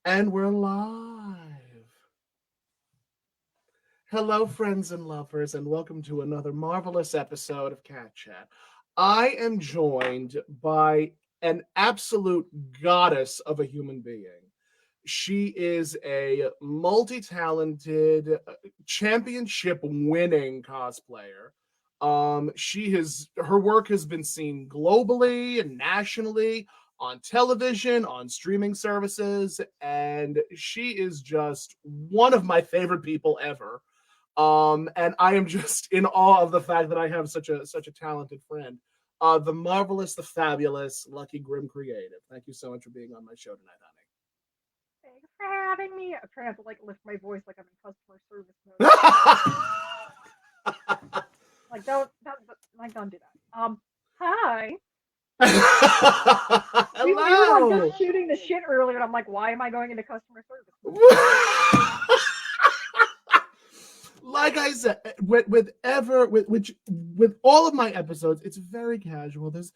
And we're live. Hello, friends and lovers, and welcome to another marvelous episode of Catt Chatt. I am joined by an absolute goddess of a human being. She is a multi talented, championship winning cosplayer. Her work has been seen globally and nationally on television, on streaming services, and she is just one of my favorite people ever. And I am just in awe of the fact that I have such a talented friend. The marvelous, the fabulous, LuckyGrim creative. Thank you so much for being on my show tonight, Thanks for having me. I'm trying to like lift my voice like I'm in customer service mode. honey. Like don't do that. Hi. We were like Hello. just shooting the shit earlier, and I'm like, why am I going into customer service mode? Like I said, with all of my episodes, it's very casual. There's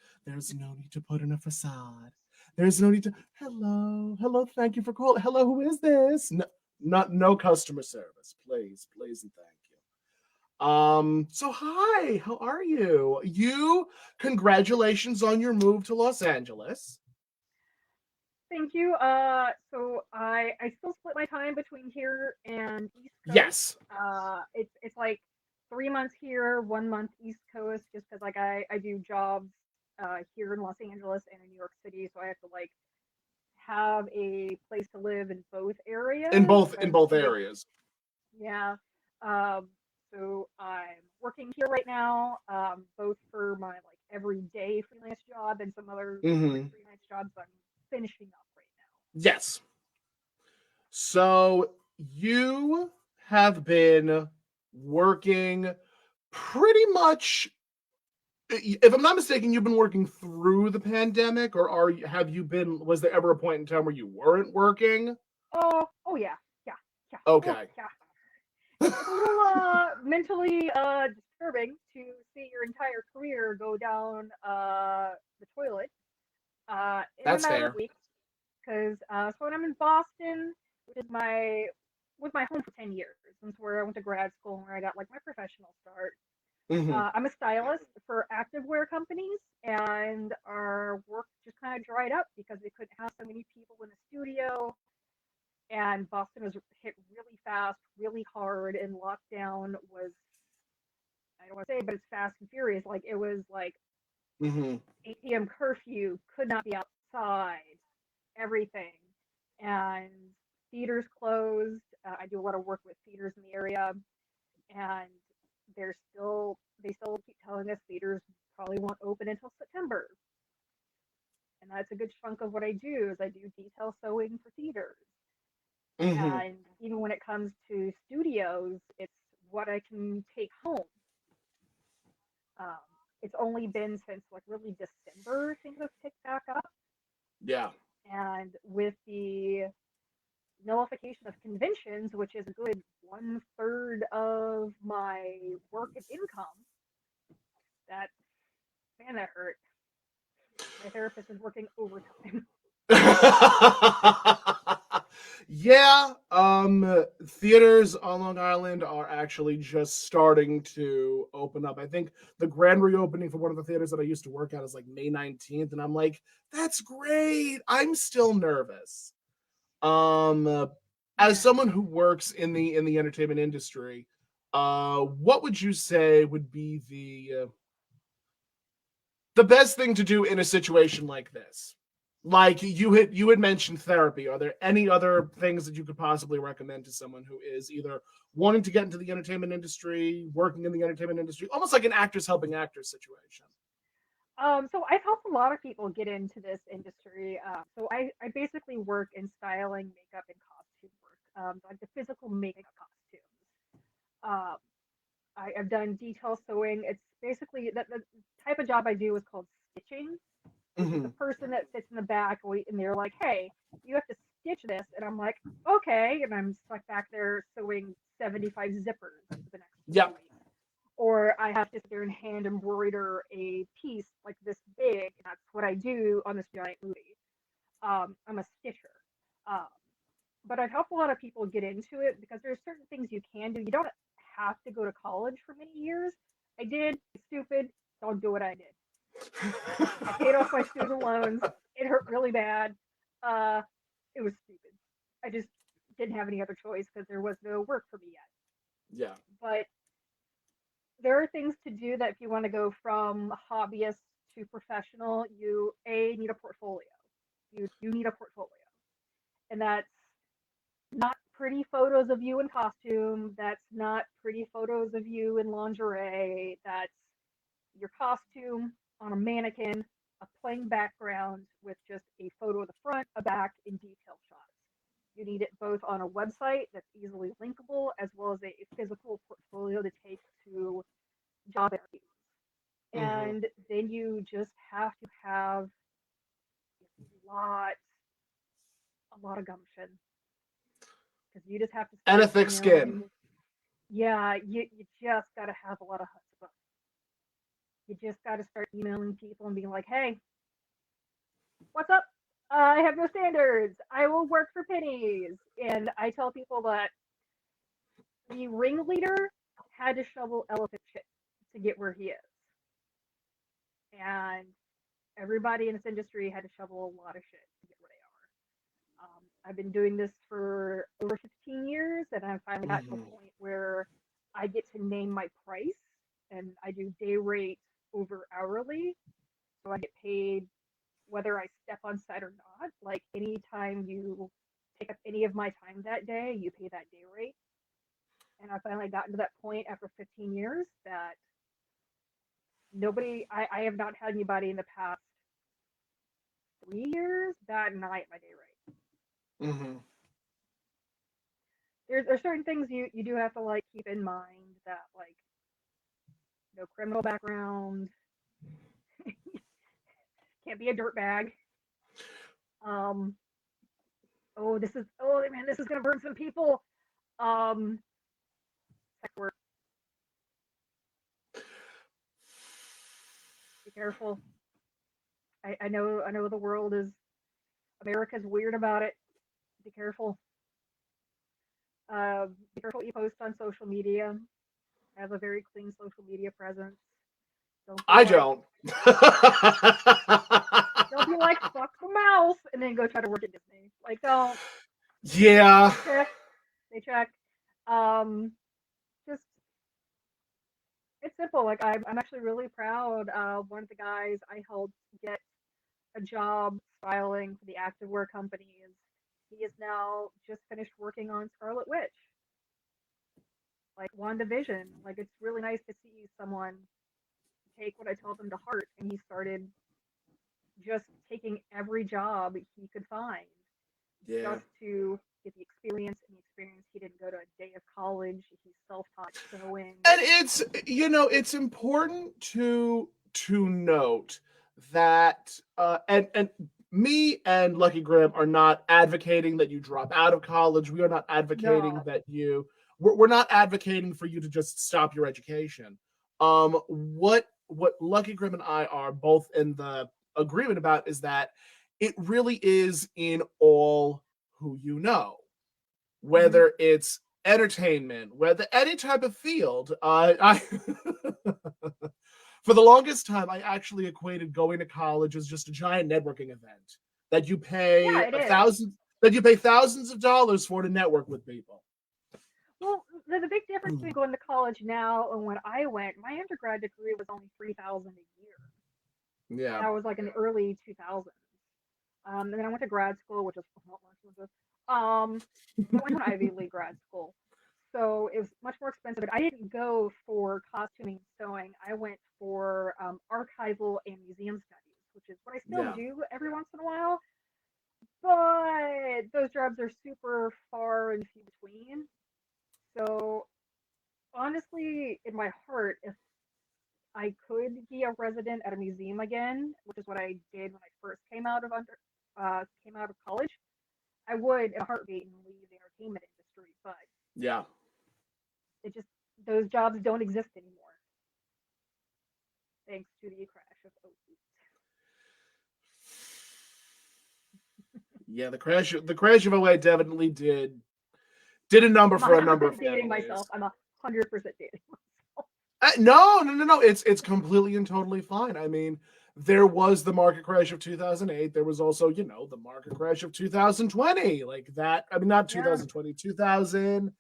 no need to put in a facade. There's no need to hello, thank you for calling. Hello, who is this? No customer service, please and thank you. So hi, how are you? Congratulations on your move to Los Angeles. Thank you. So I still split my time between here and East Coast. Yes. It's like 3 months here, 1 month East Coast, just because like I do jobs here in Los Angeles and in New York City, so I have to like have a place to live in both In areas both in because both they areas. yeah. Um, so I'm working here right now, both for my like everyday freelance job and some other different Hmm. freelance jobs I'm finishing up right Yes. So you have been working pretty much, if I'm not mistaken, you've been working through the pandemic, or have you been? Was there ever a point in time where you weren't working? now. Oh yeah, yeah, yeah. Oh Okay. yeah. It's a little mentally disturbing to see your entire career go down the toilet in a That's matter of fair. weeks. Because so when I'm in Boston, which is my was my home for 10 years, since where I went to grad school and where I got like my professional start. Hmm. I'm a stylist for activewear companies, and our work just kind of dried up because they couldn't have so many people in the studio. And Boston was hit really fast, really hard, and lockdown was, I don't want to say, but it's fast and furious. Like it was like Hmm. 8 p.m. curfew, could not be outside, everything. And theaters closed. I do a lot of work with theaters in the area, and they still keep telling us theaters probably won't open until September. And that's a good chunk of what I do is I do detail sewing for theaters. Hmm. And even when it comes to studios, it's what I can take home. Um, it's only been since like really December things have picked back up, Yeah. and with the nullification of conventions, which is a good 1/3 of my work and income, that man, that hurt. My therapist is working overtime. Yeah, theaters on Long Island are actually just starting to open up. I think the grand reopening for one of the theaters that I used to work at is like May 19th, and I'm like, that's great. I'm still nervous. Um, uh, as Yeah. someone who works in the entertainment industry, what would you say would be the best thing to do in a situation like this? Like you had mentioned therapy. Are there any other things that you could possibly recommend to someone who is either wanting to get into the entertainment industry, working in the entertainment industry, almost like an actors helping actors situation? So I've helped a lot of people get into this industry. So I basically work in styling, makeup, and costume work, like the physical making of costumes. Um, I've done detail sewing. It's basically the type of job I do is called stitching, which is the Hmm. person that sits in the back and they're like, "Hey, you have to stitch this," and I'm like, "Okay," and I'm stuck back there sewing 75 zippers for the next Yep. week. Or I have to sit there and hand embroider a piece like this big, and that's what I do on this giant movie. I'm a stitcher. Um, but I've helped a lot of people get into it because there's certain things you can do. You don't have to go to college for many years. I did. It's stupid. Don't do what I did. I paid off my student loans. It hurt really bad. Uh, it was stupid. I just didn't have any other choice because there was no work for me yet. Yeah. But there are things to do that if you want to go from hobbyist to professional, you need a portfolio. You need a portfolio, and that's not pretty photos of you in costume. That's not pretty photos of you in lingerie. That's your costume on a mannequin, a plain background with just a photo of the front, a back, and detail shots. You need it both on a website that's easily linkable as well as a physical portfolio to take to job interviews. Hmm. And then you just have to have lot, a lot of gumption because you just have to And a start thick skin. emailing. Yeah, you just got to have a lot of chutzpah. You just got to start emailing people and being like, hey, what's up? I have no standards. I will work for pennies. And I tell people that the ringleader had to shovel elephant shit to get where he is. And everybody in this industry had to shovel a lot of shit to get where they are. I've been doing this for over 15 years, and I finally got to a Hmm. point where I get to name my price, and I do day rate over hourly. So I get paid whether I step on set or not. Like anytime you take up any of my time that day, you pay that day rate. And I finally gotten to that point after 15 years that I have not had anybody in the past 3 years bat an eye at my day rate. Hmm. There's certain things you do have to like keep in mind that like no criminal background, can't be a dirtbag. Um, oh man, this is gonna burn some people. Um, sex work, be careful. I know the world is America's weird about it. Be careful. Be careful what you post on social media. Have a very clean social media presence. Don't be I like don't. don't be like fuck the mouse and then go try to work at Disney. Like don't. Yeah. They check. They check. Um, just it's simple. Like I'm actually really proud. One of the guys I helped get a job styling for the activewear companies. He is now just finished working on Scarlet Witch, like WandaVision. Like it's really nice to see someone take what I told them to heart, and he started just taking every job he could find Yeah. just to get the experience. And the experience, he didn't go to a day of college. He's self-taught sewing. And it's important to note that and me and Lucky Grim are not advocating that you drop out of college. We are not advocating No. that we're not advocating for you to just stop your education. What Lucky Grim and I are both in the agreement about is that it really is in all who you know, Mm-hmm. whether it's entertainment, whether any type of field. I For the longest time, I actually equated going to college as just a giant networking event that you pay Yeah, it is. thousands of dollars for to network with people. Well, the big difference between going to college now and when I went, my undergrad degree was only 3,000 a year, and Yeah, I was like in the early 2000s. And then I went to grad school, which is a lot more expensive. I went to an Ivy League grad school, so it was much more expensive. But I didn't go for costuming and sewing. I went for archival and museum studies, which is what I still yeah. do every once in a while. But those jobs are super far and few between. So honestly, in my heart, if I could be a resident at a museum again, which is what I did when I first came out of college, I would in a heartbeat and leave the entertainment industry. But Yeah. it just those jobs don't exist anymore thanks to the crash of 08. Yeah, the crash of '08 definitely did a number I'm for a number of 100% dating myself. families. I'm 100% dating myself. No. It's completely and totally fine. I mean, there was the market crash of 2008. There was also, the market crash of 2020, like that. I mean, not Yeah, 2020, 2000.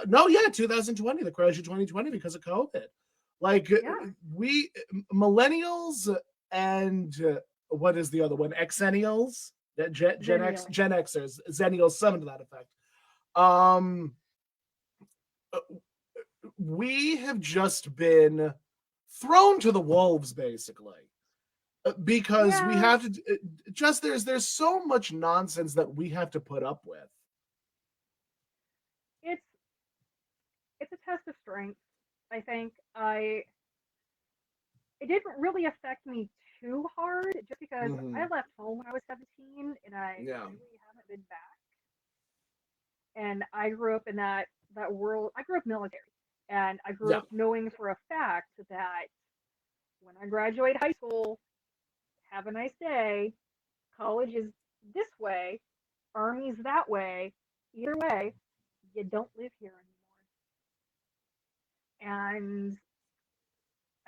No, yeah, 2020, the crash of 2020 because of COVID. Like yeah, we millennials and what is the other one? Xennials, Gen X, Zennial. Gen Xers, Zennials, something to that effect. Um, uh, we have just been thrown to the wolves, basically, because we Yeah, have to just there's so much nonsense that we have to put up with. it's it's a test of strength. I think I it didn't really affect me too hard just because I Hmm. left home when I was 17 and I Yeah, really haven't been back. And I grew up in that world. I grew up military, and I grew yeah. up knowing for a fact that when I graduate high school, have a nice day. College is this way, army's that way. Either way, you don't live here anymore. And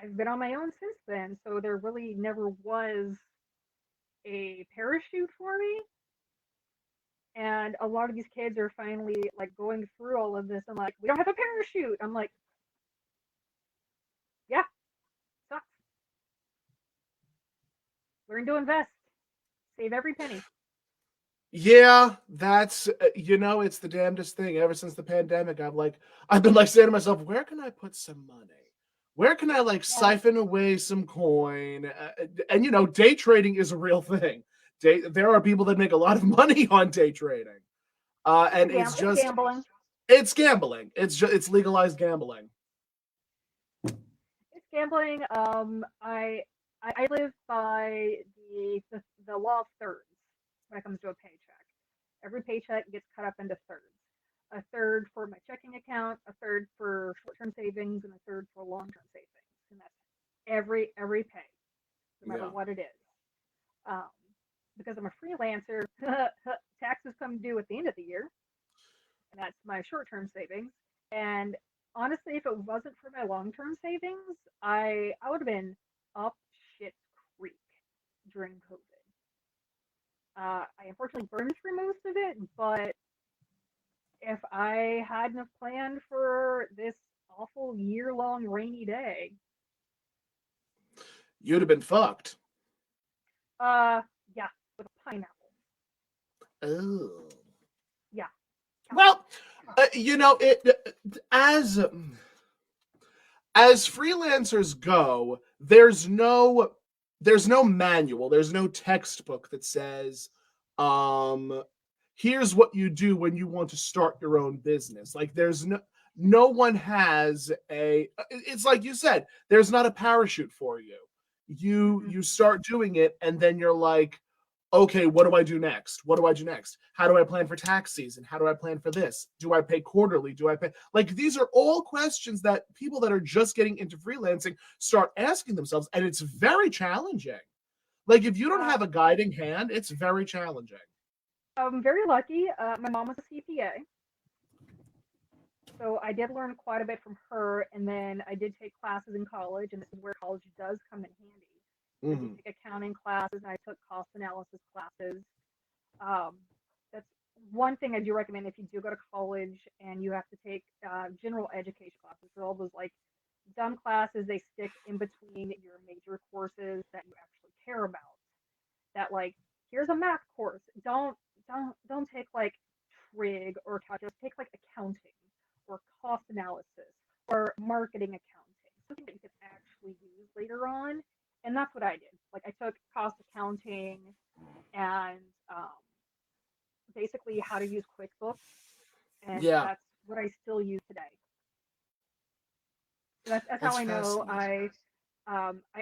I've been on my own since then, so there really never was a parachute for me. And a lot of these kids are finally like going through all of this and like, we don't have a parachute. I'm like, yeah, sucks. Learn to invest. Save every penny. Yeah, that's it's the damnedest thing. Ever since the pandemic, I've been like saying to myself, where can I put some money? Where can I like Yeah. siphon away some coin? And day trading is a real thing. There are people that make a lot of money on day trading. And It's gambling. it's gambling. It's legalized gambling. It's gambling. I live by the law of thirds when it comes to a paycheck. Every paycheck gets cut up into thirds. A third for my checking account, a third for short-term savings, and a third for long-term savings. And that's every pay, no matter Yeah. what it is. Um, because I'm a freelancer, taxes come due at the end of the year, and that's my short-term savings. And honestly, if it wasn't for my long-term savings, I would have been up shit creek during COVID. I unfortunately burned through most of it, but if I hadn't have planned for this awful year-long rainy day, You'd have been fucked. uh, yeah, with a pineapple, Oh. yeah, Well, it as freelancers go, there's no manual, there's no textbook that says, um, here's what you do when you want to start your own business. Like no one has it's like you said, there's not a parachute for you. You mm-mm. you start doing it and then you're like, okay, what do I do next? What do I do next? How do I plan for tax season? How do I plan for this? Do I pay quarterly? Do I pay? Like, these are all questions that people that are just getting into freelancing start asking themselves. And it's very challenging. Like, if you don't uh, have a guiding hand, it's very challenging. I'm very lucky. My mom was a CPA, so I did learn quite a bit from her, and then I did take classes in college, and this is where college does come in handy. I did Hmm. take accounting classes, and I took cost analysis classes. Um, that's one thing I do recommend if you do go to college and you have to take general education classes. For all those like dumb classes they stick in between your major courses that you actually care about. That like here's a math course. Don't take like trig or calculus. Take like accounting or cost analysis or marketing accounting. Something that you can actually use later on. And that's what I did. Like I took cost accounting and basically how to use QuickBooks, and Yeah, that's what I still use today. So that's how that's I know fascinating.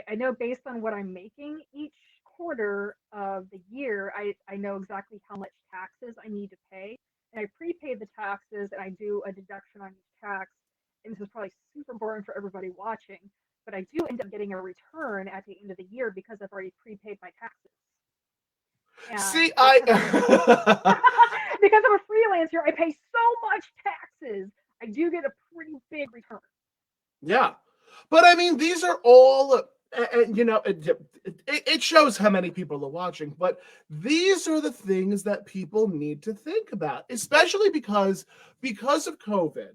I know based on what I'm making each quarter of the year, I know exactly how much taxes I need to pay. And I prepay the taxes and I do a deduction on each tax. And this is probably super important for everybody watching, but I do end up getting a return at the end of the year because I've already prepaid my taxes. And See, I because I'm a freelancer, I pay so much taxes. I do get a pretty big return. yeah, but I mean, these are all, and it shows how many people are watching. But these are the things that people need to think about, especially because of COVID.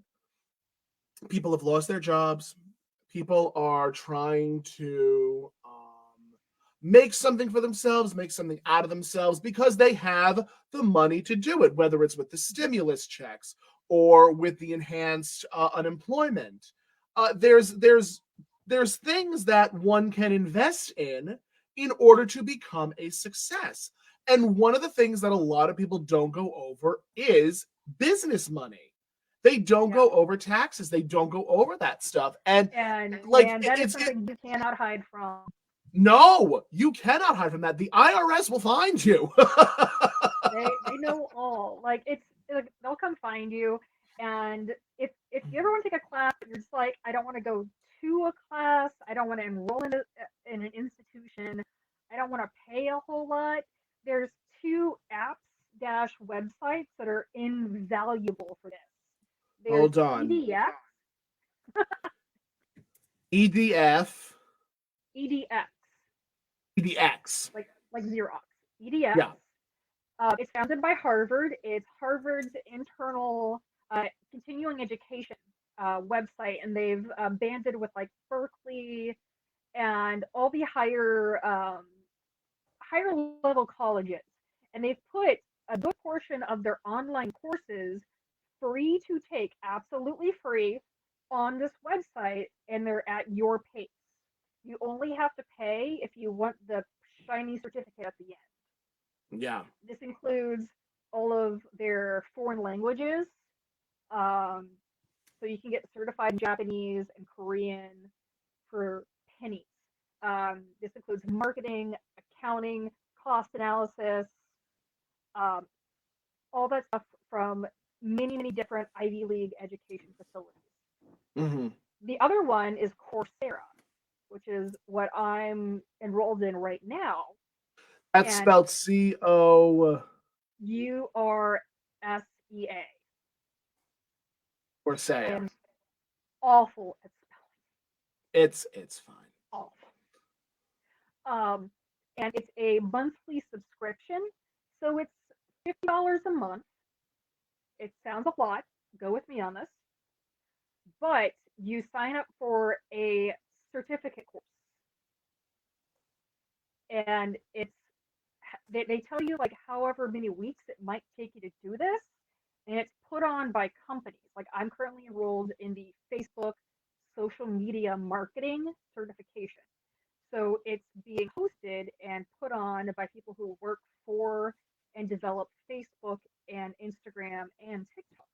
People have lost their jobs. People are trying to make something for themselves, make something out of themselves because they have the money to do it, whether it's with the stimulus checks or with the enhanced unemployment. There's things that one can invest in order to become a success. And one of the things that a lot of people don't go over is business money. They don't Yeah. go over taxes. They don't go over that stuff. And And like man, that is something you cannot hide from. no, you cannot hide from that. The IRS will find you. They know all. Like it's like they'll come find you. And if you ever want to take a class, you're just like, I don't want to go to a class. I don't want to enroll in an institution. I don't want to pay a whole lot. There's two apps dash websites that are invaluable for this. There's Hold on. EDX, EDF, EDX, EDX. like Xerox, EDX. Yeah. It's founded by Harvard. It's Harvard's internal continuing education website, and they've banded with like Berkeley and all the higher level colleges, and they've put a good portion of their online courses free to take, absolutely free, on this website, and they're at your pace. You only have to pay if you want the shiny certificate at the end. Yeah. This includes all of their foreign languages. Um, so you can get certified in Japanese and Korean for pennies. This includes marketing, accounting, cost analysis, um, all that stuff from many, many different Ivy League education facilities. Mm-hmm. The other one is Coursera, which is what I'm enrolled in right now. That's And spelled CORSEA. URSEA. I am awful at spelling. It's fine. Awful. Um, and it's a monthly subscription, so it's $50 a month. It sounds a lot. Go with me on this, but you sign up for a certificate course, and they tell you like however many weeks it might take you to do this, and it's put on by companies. Like I'm currently enrolled in the Facebook social media marketing certification. So it's being hosted and put on by people who work for and develop Facebook and Instagram and TikTok.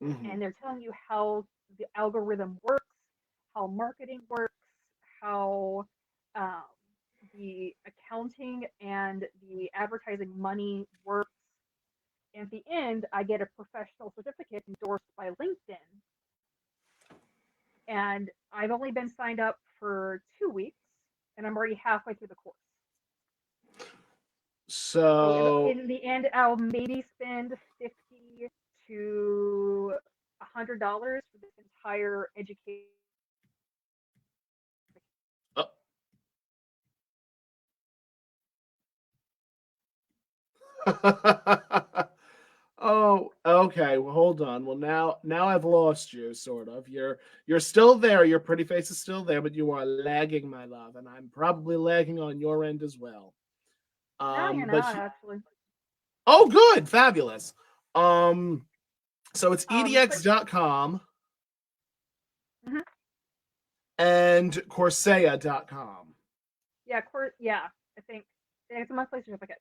Mm-hmm. And they're telling you how the algorithm works, how marketing works, how um, the accounting and the advertising money works. And at the end, I get a professional certificate endorsed by LinkedIn. And I've only been signed up for 2 weeks, and I'm already halfway through the course. So So in the end, I'll maybe spend $50 to $100 for this entire education. uh, oh, okay. Well, hold on. Well, now I've lost you, sort of. You're still there. Your pretty face is still there, but you are lagging, my love, and I'm probably lagging on your end as well. No, you're But not actually. oh, good, fabulous. Um, so it's So edx.com mhm. and Coursea.com. Yeah, I think it's a monthly certificate.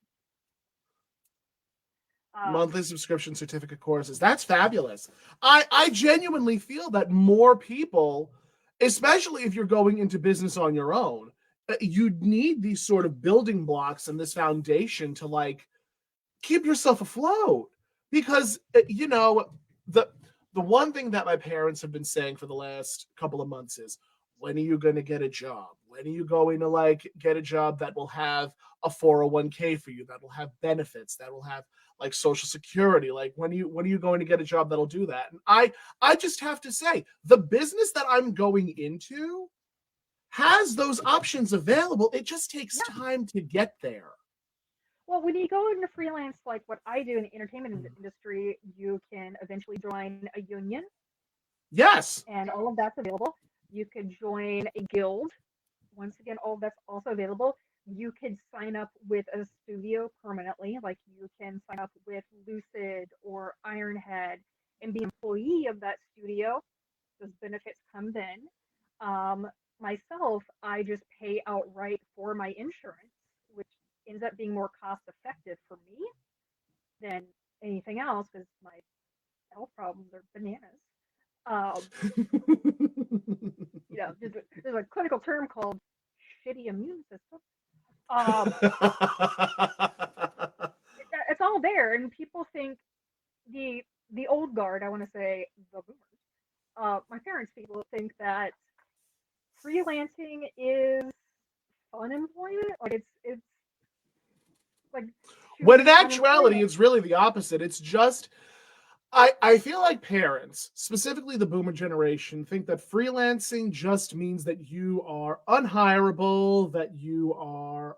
Um, Monthly subscription certificate courses. That's fabulous. I genuinely feel that more people, especially if you're going into business on your own, you need these sort of building blocks and this foundation to like keep yourself afloat. Because the the one thing that my parents have been saying for the last couple of months is, when are you going to get a job? When are you going to like get a job that will have a 401k for you, that will have benefits, that will have like social security? Like when are you going to get a job that'll do that? And I just have to say, the business that I'm going into has those options available. It just takes Yeah. time to get there. Well, when you go into freelance, like what I do in the entertainment industry, you can eventually join a union, Yes. and all of that's available. You could join a guild. Once again, all of that's also available. You could sign up with a studio permanently, like you can sign up with Lucid or Ironhead and be an employee of that studio. Those benefits come then. Um, Myself, I just pay outright for my insurance, which ends up being more cost effective for me than anything else because my health problems are bananas. Um, there's a clinical term called shitty immune system. Um, it's all there, and people think the the old guard. I want to say the boomers. My parents' people think that freelancing is unemployment. Like it's like When in choosing actuality, unemployment. it's really the opposite. It's just I feel like parents, specifically the boomer generation, think that freelancing just means that you are unhireable, that you are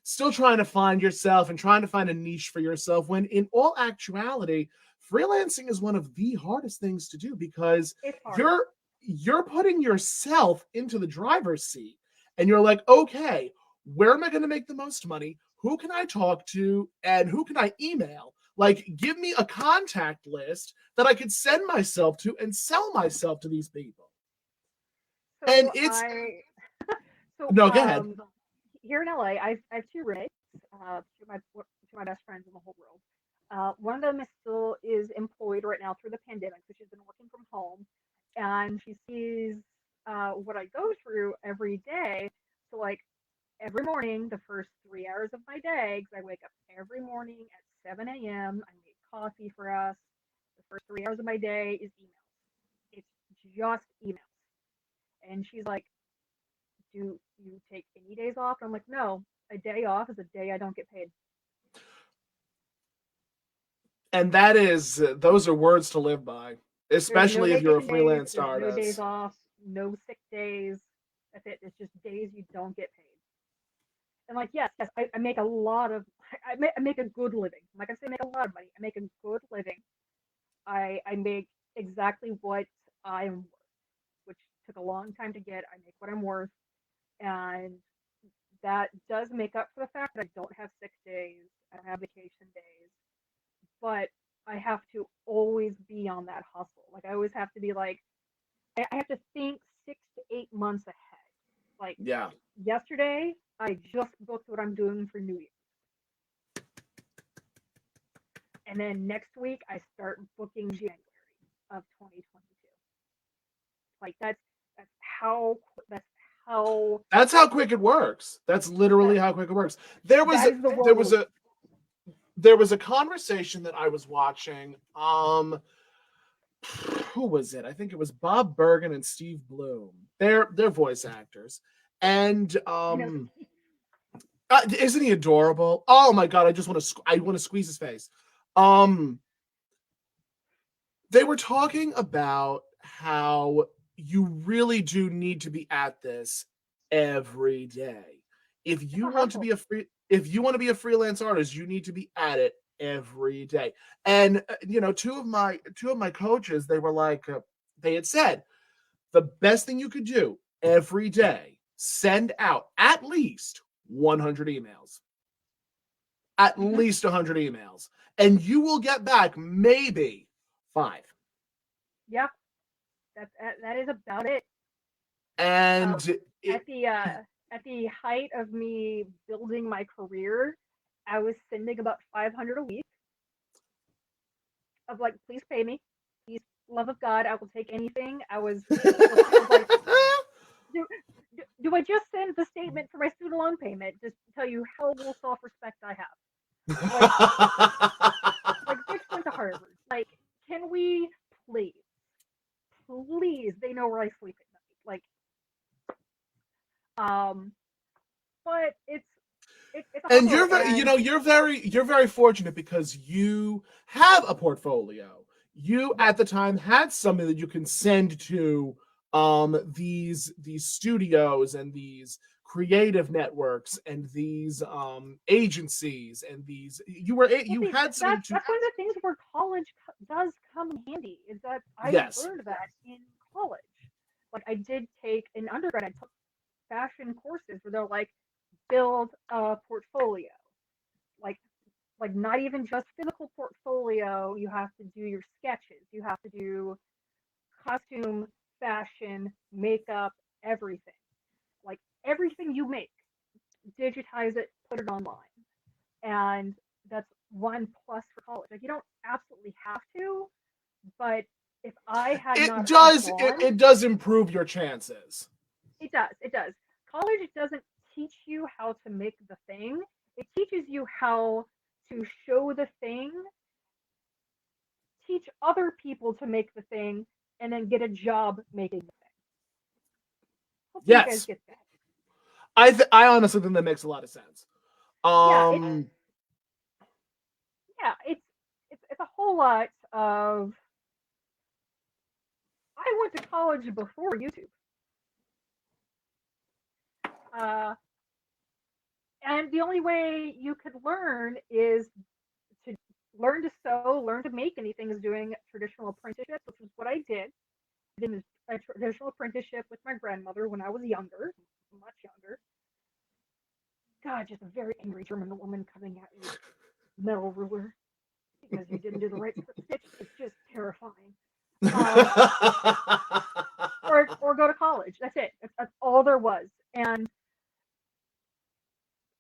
still trying to find yourself and trying to find a niche for yourself, when in all actuality, freelancing is one of the hardest things to do because It's hard. you're putting yourself into the driver's seat and you're like, okay, where am I going to make the most money? Who can I talk to and who can I email? Like, give me a contact list that I could send myself to and sell myself to these people. And So it's I so no, go ahead. here in LA, I have two roommates, two of my best friends in the whole world. One of them is employed right now through the pandemic, so she's been working from home, and she sees what I go through every day. So like every morning, the first 3 hours of my day, because I wake up every morning at 7 a.m. I make coffee for us. The first 3 hours of my day is emails. It's just emails. And she's like, do you take any days off? I'm like, no, a day off is a day I don't get paid. And that is those are words to live by, There's no especially if you're a vacation days, freelance there's no days artist. off, no sick days. That's it. It's just days you don't get paid. And like, yes, I make a lot of, I make a good living. I'm not gonna say I make a lot of money. I make a good living. I make exactly what I am worth, which took a long time to get. I make what I'm worth, and that does make up for the fact that I don't have sick days, I don't have vacation days, but I have to always be on that hustle. Like I always have to be like, I have to think 6 to 8 months ahead. Like Yeah. yesterday, I just booked what I'm doing for New Year. And then next week, I start booking January of 2022. Like that's how that's how That's how quick it works. That's literally that how quick it works. There was that a, is the there world. was a there was a conversation that I was watching. Who was it? I think it was Bob Bergen and Steve Bloom. They're voice actors. And I know. isn't he adorable? Oh my god, I want to squeeze his face. Um they were talking about how you really do need to be at this every day. If It's you a want to hustle. be a free if you want to be a freelance artist, you need to be at it every day. And two of my coaches, they were like they had said the best thing you could do every day, send out at least 100 emails. At Mm-hmm. least 100 emails. And you will get back maybe 5. Yeah, that is about it. Uh, And at it, the uh, at the height of me building my career, I was sending about 500 a week of like, please pay me, please, love of God, I will take anything. I was like, do, do I just send the statement for my student loan payment just to tell you how little self respect I have? Like, bitch went to Harvard. Like, can we please, please? They know where I sleep at night. Like, And Oh, and you're very fortunate because you have a portfolio. You yes, at the time had something that you can send to these studios and these creative networks and these agencies and these well, you see, had something that's to. that's one of the things where college does come in handy. Is that I Yes. learned that in college. Like I did take in undergrad, I took fashion courses where they're like build a portfolio, like not even just physical portfolio. You have to do your sketches. You have to do costume, fashion, makeup, everything. Like everything you make, digitize it, put it online. And that's one plus for college. Like you don't absolutely have to, but if I had not have gone, It does improve your chances. it does. It does. College doesn't teach you how to make the thing. It teaches you how to show the thing, teach other people to make the thing, and then get a job making the thing. Hopefully you guys Yes. get that. I honestly think that makes a lot of sense. Yeah, Um it's a whole lot of. I went to college before YouTube, uh, and the only way you could learn is to learn to sew, learn to make anything is doing traditional apprenticeship, which is what I did. I did a traditional apprenticeship with my grandmother when I was younger, much younger. God, just a very angry German woman coming at you with a metal ruler because you didn't do the right stitch. It's just terrifying. Um, or go to college. That's it. That's all there was. And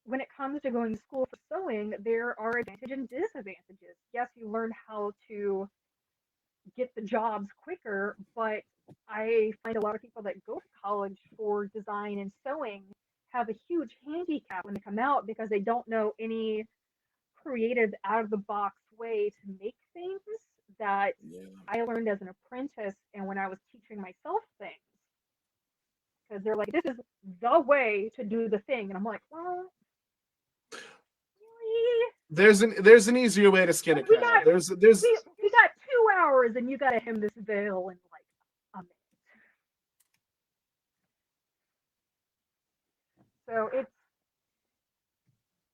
when it comes to going to school for sewing, there are advantages and disadvantages. Yes, you learn how to get the jobs quicker, but I find a lot of people that go to college for design and sewing have a huge handicap when they come out because they don't know any creative out of the box way to make things that yeah. I learned as an apprentice and when I was teaching myself things. Because they're like, this is the way to do the thing. And I'm like, well, really? There's an easier way to skin a Like we cat. got There's we got 2 hours and you gotta hem this veil in like a minute. So it's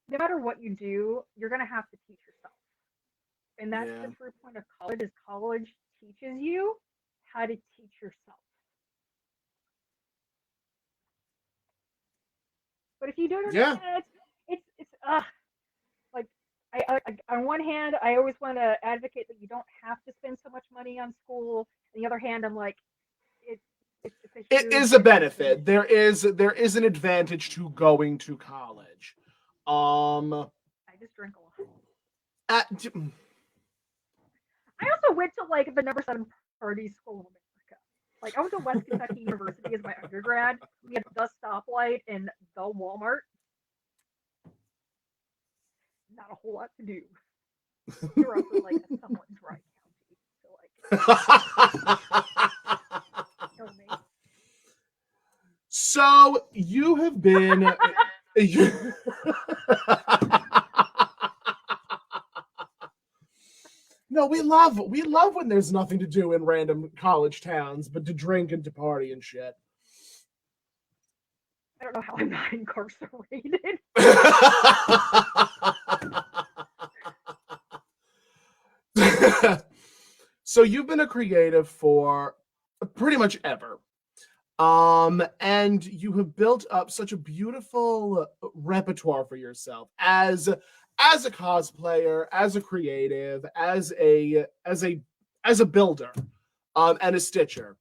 no matter what you do, you're gonna have to teach yourself. And that's yeah. the true point of college is college teaches you how to teach yourself. But if you do it on the Yeah. internet, it's like on one hand, I always want to advocate that you don't have to spend so much money on school. On the other hand, I'm like, it's it's a It huge is a advantage. benefit. There is an advantage to going to college. Um I just drink a lot. at, I also went to like the number 7 party school in America. Like I went to West Kentucky University as my undergrad. We had the stoplight and the Walmart. Not a whole lot to do. We were also like a somewhat dry county, so like you know what I mean. so you have been you, no, we love when there's nothing to do in random college towns but to drink and to party and shit. I don't know how I'm not incarcerated. So you've been a creative for pretty much ever. And you have built up such a beautiful repertoire for yourself as a cosplayer, as a creative, as a builder, and a stitcher.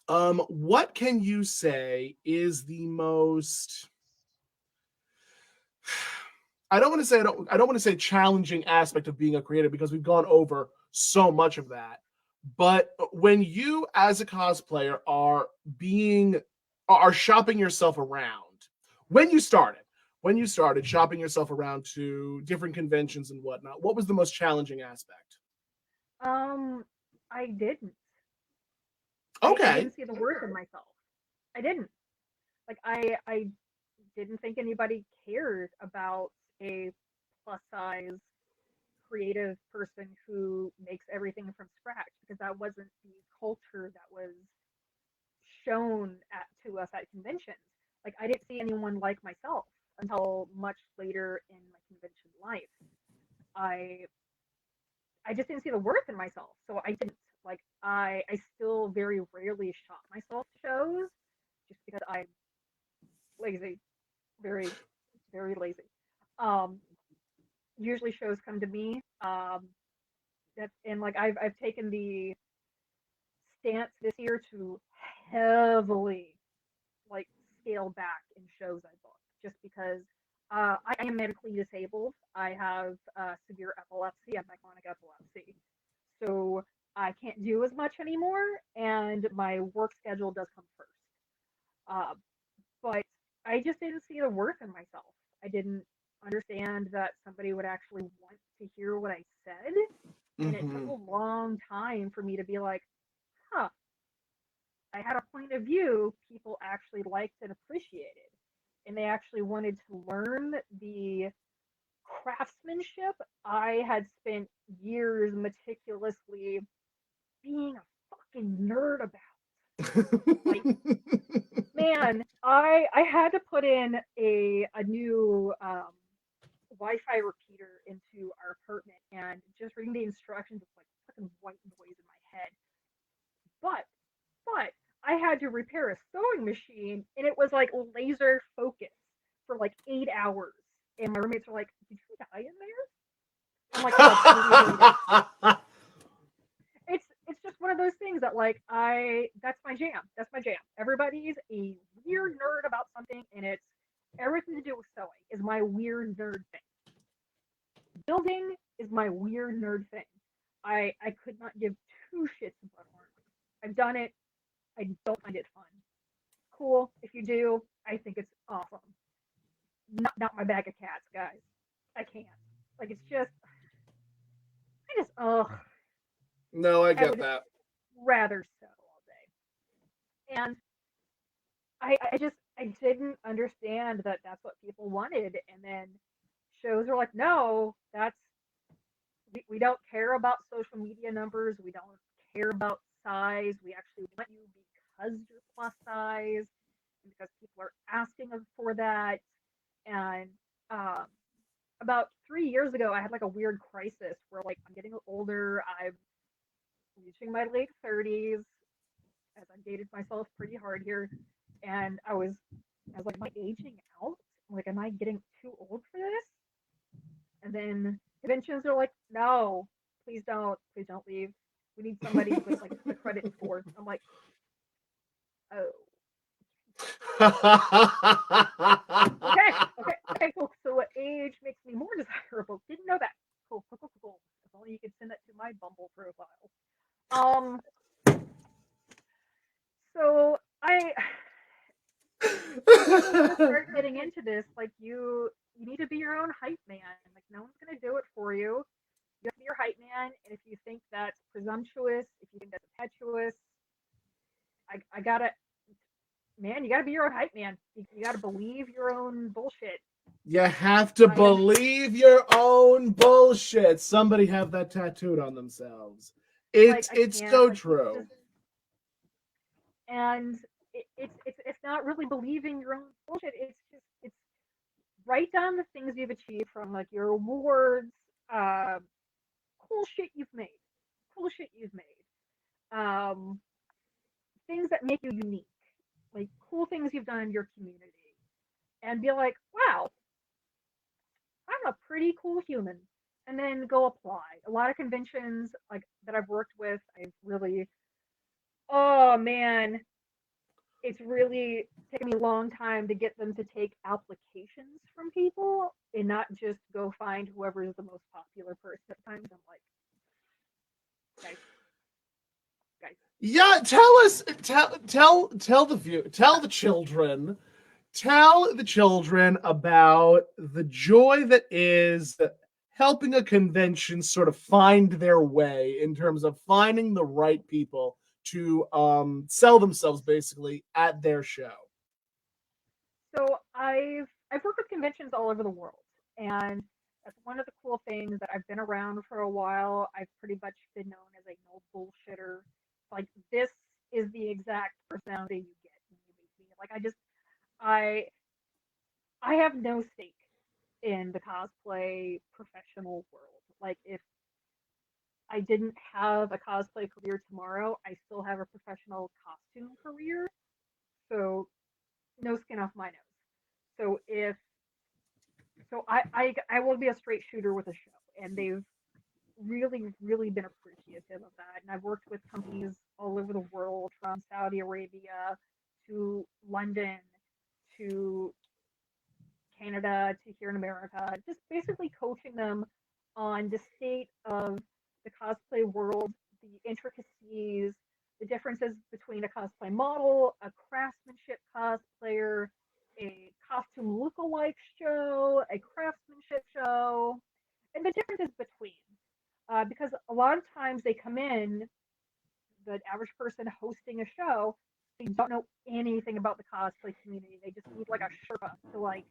What can you say is the most I don't want to say challenging aspect of being a creative because we've gone over so much of that. But when you as a cosplayer are shopping yourself around, when you started, when you started shopping yourself around to different conventions and whatnot, what was the most challenging aspect? Um, I didn't. I Okay. didn't see the worth in myself. I didn't. Like I didn't think anybody cared about a plus size creative person who makes everything from scratch because that wasn't the culture that was shown to us at conventions. Like I didn't see anyone like myself until much later in my convention life. I I just didn't see the worth in myself, so I didn't. Like I still very rarely shot myself to shows just because I'm lazy, very very lazy. Um, Usually shows come to me. And like I've taken the stance this year to heavily like scale back in shows I book just because I am medically disabled. I have severe epilepsy. I have chronic epilepsy, so I can't do as much anymore, and my work schedule does come first. Uh, but I just didn't see the worth in myself. I didn't understand that somebody would actually want to hear what I said, and it took Mm-hmm. a long time for me to be like, huh, I had a point of view people actually liked and appreciated. And they actually wanted to learn the craftsmanship I had spent years meticulously being a fucking nerd about. Like, man, I had to put in a new Wi-Fi repeater into our apartment, and just reading the instructions was like fucking white noise in my head. But but I had to repair a sewing machine and it was like laser focus for like 8 hours. And my roommates were like, "Did you die in there?" I'm like, "No, I really did." It's just one of those things that like I that's my jam. That's my jam. Everybody's a weird nerd about something, and it's everything to do with sewing is my weird nerd thing. Building is my weird nerd thing. I could not give two shits about armor. I've done it. I don't find it fun. Cool. If you do, I think it's awesome. Not my bag of cats, guys. I can't. Like it's just I just No, I I get would that. rather sew all day. And I didn't understand that that's what people wanted. And then shows are like, no, we don't care about social media numbers. We don't care about size. We actually want you because you're plus size and because people are asking us for that. And um, about 3 years ago, I had like a weird crisis where like I'm getting older. I'm reaching my late 30s as I've dated myself pretty hard here, and I was like, am I aging out? Like, am I getting too old for this? And then conventions are like, no, please don't leave. We need somebody with like the credit score. I'm like, oh, okay, okay, cool. So what age makes me more desirable? Didn't know that. Cool, cool, cool, cool. If only you could send that to my Bumble profile. Um, so if you want to start getting into this, like you need to be your own hype man. Like no one's gonna do it for you. You have to be your hype man, and if you think that's presumptuous, if you think that's impetuous, I gotta man, you gotta be your own hype man. You gotta believe your own bullshit. You have to I am believe your own bullshit. Somebody have that tattooed on themselves. like I It's can't so like people true. just and it's not really believing your own bullshit. It's write down the things you've achieved from like your awards, uh, cool shit you've made, cool shit you've made, things that make you unique, like cool things you've done in your community, and be like, wow, I'm a pretty cool human. And then go apply. A lot of conventions like that I've worked with, I've really, oh man, it's really taken me a long time to get them to take applications from people and not just go find whoever is the most popular person at times. I'm like, guys, guys. Yeah, tell us, tell the view, tell the children about the joy that is helping a convention sort of find their way in terms of finding the right people to sell themselves basically at their show. So I've worked with conventions all over the world, and that's one of the cool things that I've been around for a while. I've pretty much been known as a no bullshitter. Like this is the exact personality you get when you meet me. Like I I have no stake in the cosplay professional world. Like if I didn't have a cosplay career tomorrow, I still have a professional costume career. So no skin off my nose. So if so I will be a straight shooter with a show, and they've really been appreciative of that. And I've worked with companies all over the world, from Saudi Arabia to London to Canada to here in America, just basically coaching them on the state of the cosplay world, the intricacies, the differences between a cosplay model, a craftsmanship cosplayer, a costume look-alike show, a craftsmanship show, and the differences between. Because a lot of times they come in, the average person hosting a show, they don't know anything about the cosplay community. They just need like a Sherpa to like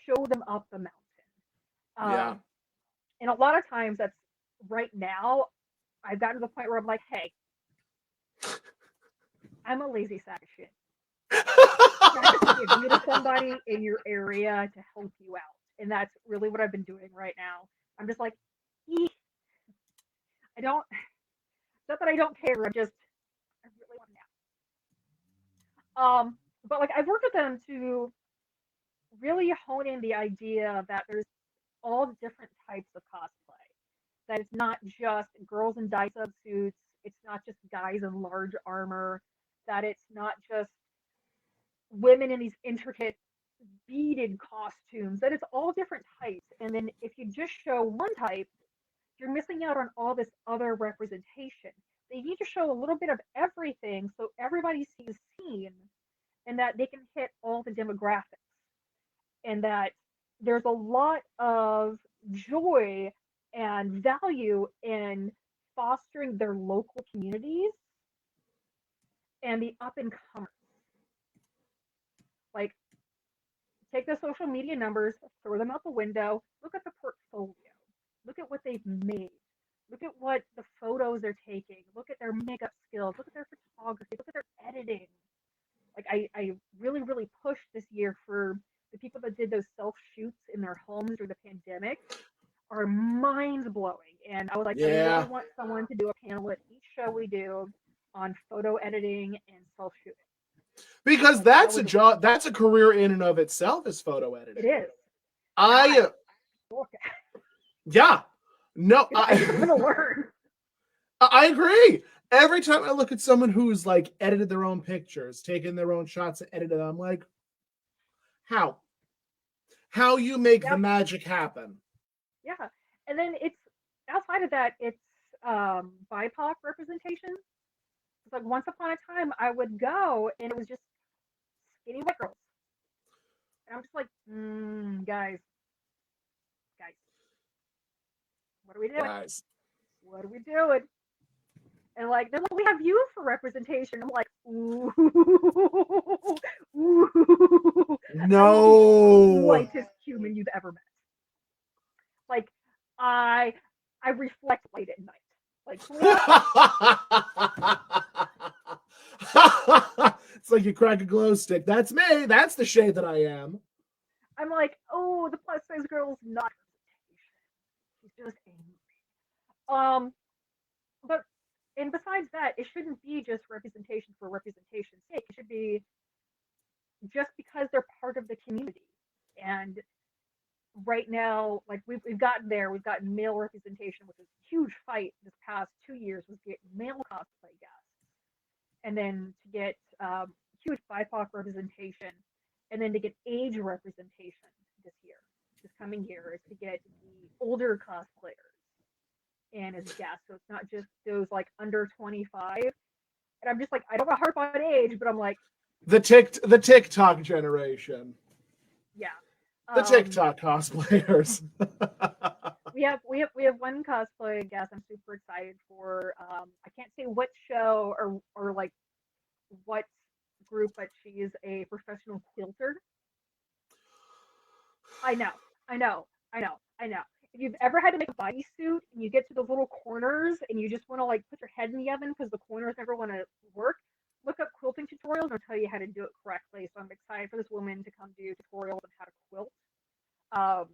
show them up the mountain. Yeah. And a lot of times that's right now, I've gotten to the point where I'm like, hey, I'm a lazy sack of shit. Just give you to somebody in your area to help you out. And that's really what I've been doing right now. I'm just like, eeh, I don't, not that I don't care, I really want to nap. But like I've worked with them to really hone in the idea that there's all different types of cosplay. That it's not just girls in dye suits, it's not just guys in large armor, that it's not just women in these intricate beaded costumes, that it's all different types. And then if you just show one type, you're missing out on all this other representation. They need to show a little bit of everything so everybody sees seen and that they can hit all the demographics. And that there's a lot of joy and value in fostering their local communities and the up and comers. Like, take the social media numbers, throw them out the window, look at the portfolio, look at what they've made, look at what the photos they're taking, look at their makeup skills, look at their photography, look at their editing. Like, I really pushed this year for the people that did those self shoots in their homes through the pandemic are mind blowing. And I was like, I really Yeah. want someone to do a panel at each show we do on photo editing and self shooting. Because Like, that that's a was job, that's a career in and of itself, is photo it editing. is. I yeah. No, I just want to learn. I agree. Every time I look at someone who's like edited their own pictures, taken their own shots and edited them, I'm like, how? How you make the Yep. magic happen? Yeah. And then it's outside of that, it's BIPOC representation. It's like once upon a time I would go and it was just skinny white girls. And I'm just like, guys, guys, what are we doing? Guys. What are we doing? And like, they're like, we have you for representation. I'm like, ooh, ooh. I will be the No. whitest human you've ever met. Like, I I reflect late at night. Like, It's like you crack a glow stick. That's me. That's the shade that I am. I'm like, oh, the plus size girl's not representation. She's just angry. Um, but and besides that, it shouldn't be just representation for representation's sake. It should be just because they're part of the community. And right now, like we've gotten there, we've gotten male representation, which is a huge fight this past 2 years was to get male cosplay guests, and then to get huge BIPOC representation, and then to get age representation this year, this coming year, is to get the older cosplayers in as guests. So it's not just those like under 25. And I'm just like, I don't want to harp on age, but I'm like, The TikTok generation. yeah. The Um, TikTok cosplayers. we have one cosplay guest I'm super excited for. I can't say what show or like what group, but she is a professional quilter. I know, I know, I know, I know. If you've ever had to make a bodysuit and you get to those little corners and you just want to like put your head in the oven because the corners never want to work, look up quilting tutorials and I'll tell you how to do it correctly. So I'm excited for this woman to come do tutorials on how to quilt. Um,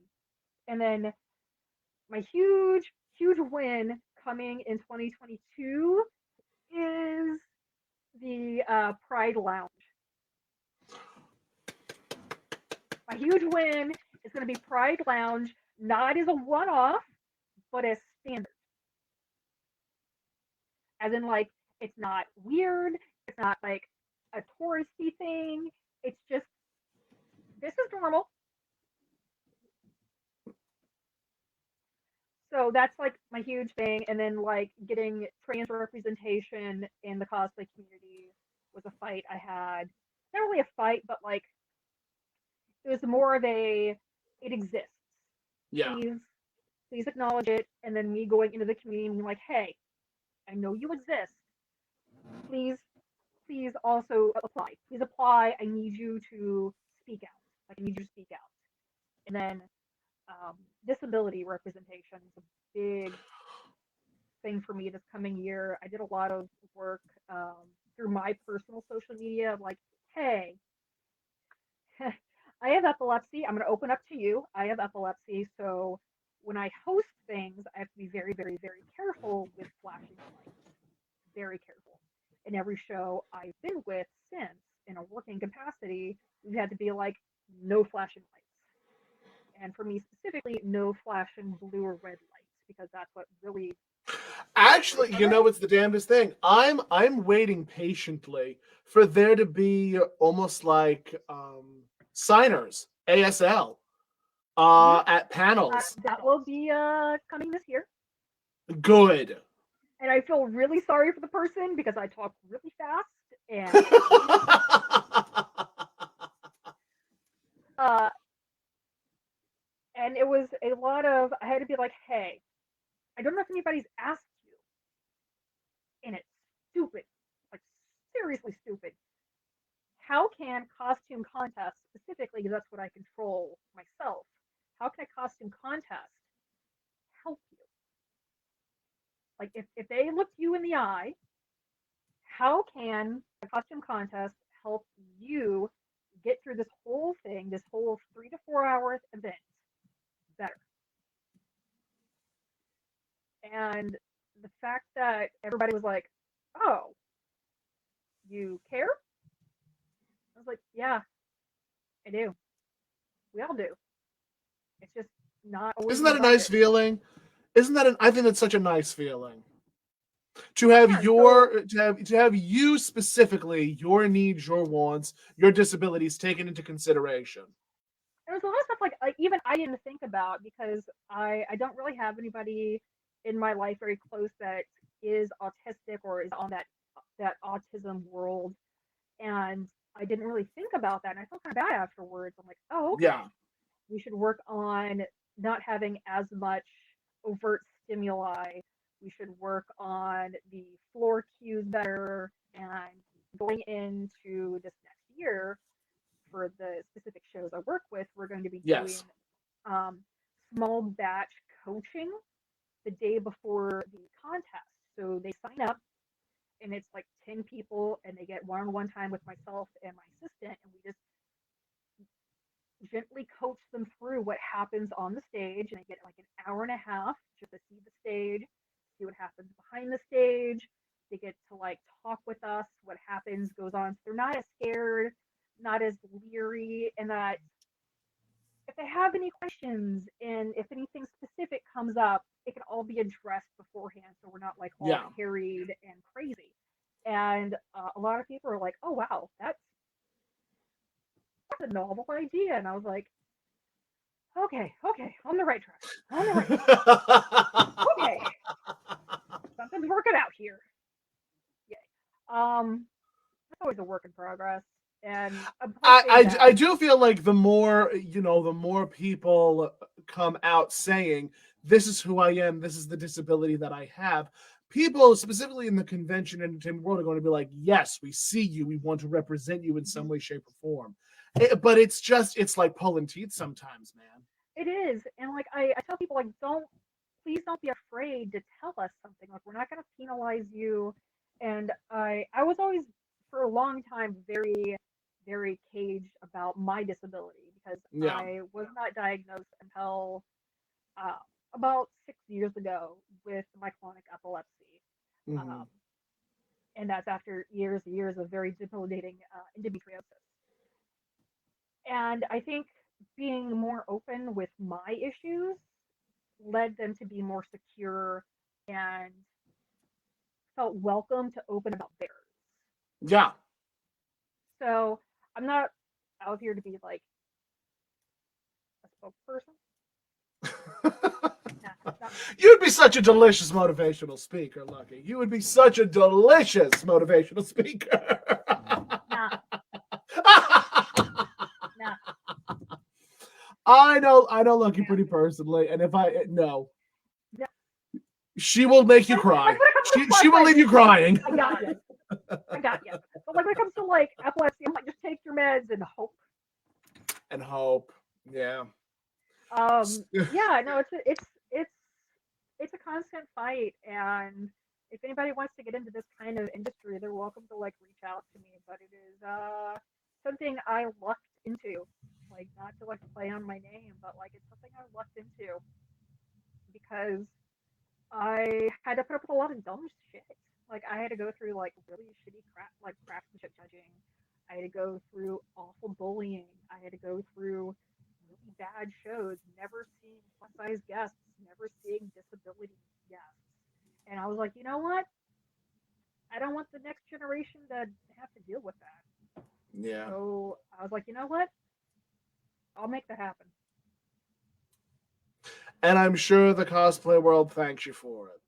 and then my huge win coming in 2022 is the Pride Lounge. My huge win is going to be Pride Lounge, not as a one-off, but as standard. As in, like, it's not weird. It's not like a touristy thing. It's just, this is normal. So that's like my huge thing. And then, like, getting trans representation in the cosplay community was a fight I had. Not really a fight, but like, it was more of a, it exists. Yeah. Please acknowledge it. And then me going into the community and being like, hey, I know you exist. Please, please also apply. Please apply. I need you to speak out. Like, I need you to speak out. And then disability representation is a big thing for me this coming year. I did a lot of work through my personal social media, like, hey, I have epilepsy. I'm going to open up to you. I have epilepsy. So when I host things, I have to be very, very, very careful with flashing lights. Very careful. In every show I've been with since, in a working capacity, we've had to be like, no flashing lights. And for me specifically, no flashing blue or red lights, because that's what really. Actually, it's the damnedest thing. I'm waiting patiently for there to be almost like signers, ASL, at panels. That will be coming this year. Good. And I feel really sorry for the person because I talk really fast and uh, and it was a lot of, I had to be like, hey, I don't know if anybody's asked you, and it's stupid, like seriously stupid. How can costume contests specifically, because that's what I control myself, how can a costume contest help you? Like, if they looked you in the eye, how can a costume contest help you get through this whole thing, this whole 3 to 4 hour event better? And the fact that everybody was like, oh, you care? I was like, yeah, I do. We all do. It's just not always Isn't that a about nice it. feeling? I think that's such a nice feeling. To have Yeah, so to have you specifically, your needs, your wants, your disabilities taken into consideration. there was a lot of stuff like even I didn't think about because I don't really have anybody in my life very close that is autistic or is on that autism world, and I didn't really think about that, and I felt kind of bad afterwards. I'm like, oh, okay, Yeah. we should work on not having as much overt stimuli. We should work on the floor cues better, and going into this next year for the specific shows I work with, we're going to be doing Yes. um, small batch coaching the day before the contest. So they sign up, and it's like 10 people, and they get one-on-one time with myself and my assistant, and we just gently coach them through what happens on the stage, and they get like an hour and a half just to see the stage, see what happens behind the stage. They get to like talk with us, what happens goes on. So they're not as scared, not as leery, and that if they have any questions and if anything specific comes up, it can all be addressed beforehand, so we're not like all Yeah. harried and crazy. And a lot of people are like, "Oh wow, that's a novel idea," and I was like, okay, on the right track, on the right track. Okay, something's working out here. Yay. It's always a work in progress, and I'm hoping I that do feel like the more people come out saying this is who I am, this is the disability that I have, people specifically in the convention and entertainment world are going to be like, yes, we see you, we want to represent you in some way, shape, or form. But it's like pulling teeth sometimes, man. it is. And like I tell people like please don't be afraid to tell us something. Like we're not gonna penalize you. And I was always for a long time very, very caged about my disability because Yeah. I was not diagnosed until uh, about 6 years ago with myclonic epilepsy. Hmm. Um, and that's after years and years of very debilitating endometriosis. And I think being more open with my issues led them to be more secure and felt welcome to open about theirs. Yeah. So I'm not out here to be like a spokesperson. Nah, not me. You'd be such a delicious motivational speaker, Lucky. You would be such a delicious motivational speaker. Nah, nah. I know Lucky Yeah. pretty personally, and if I no, Yeah. she will make you Like cry. when it comes to She will leave you crying. I got you. I got you. But like when it comes to like epilepsy, I'm like just take your meds and hope. And hope. Yeah. Yeah, no, it's a constant fight, and if anybody wants to get into this kind of industry, they're welcome to like reach out to me. But it is something I lucked into, like not to like play on my name, but like it's something I lucked into because I had to put up with a lot of dumb shit. Like I had to go through like really shitty craftsmanship judging. I had to go through awful bullying. I had to go through really bad shows, never seeing plus size guests, never seeing disability guests. And I was like, you know what? I don't want the next generation to have to deal with that. Yeah. So I was like, you know what? I'll make that happen. And I'm sure the cosplay world thanks you for it.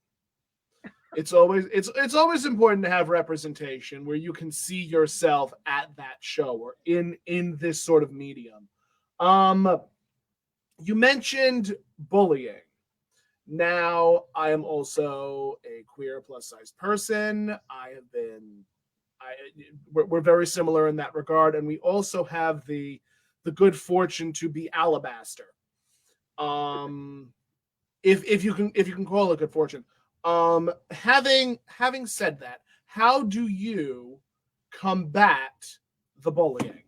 It's always important to have representation where you can see yourself at that show or in this sort of medium. Um you mentioned bullying. Now, I am also a queer plus size person. I have been I we're very similar in that regard, and we also have the good fortune to be alabaster. Um, if you can call it good fortune. Having said that, how do you combat the bullying?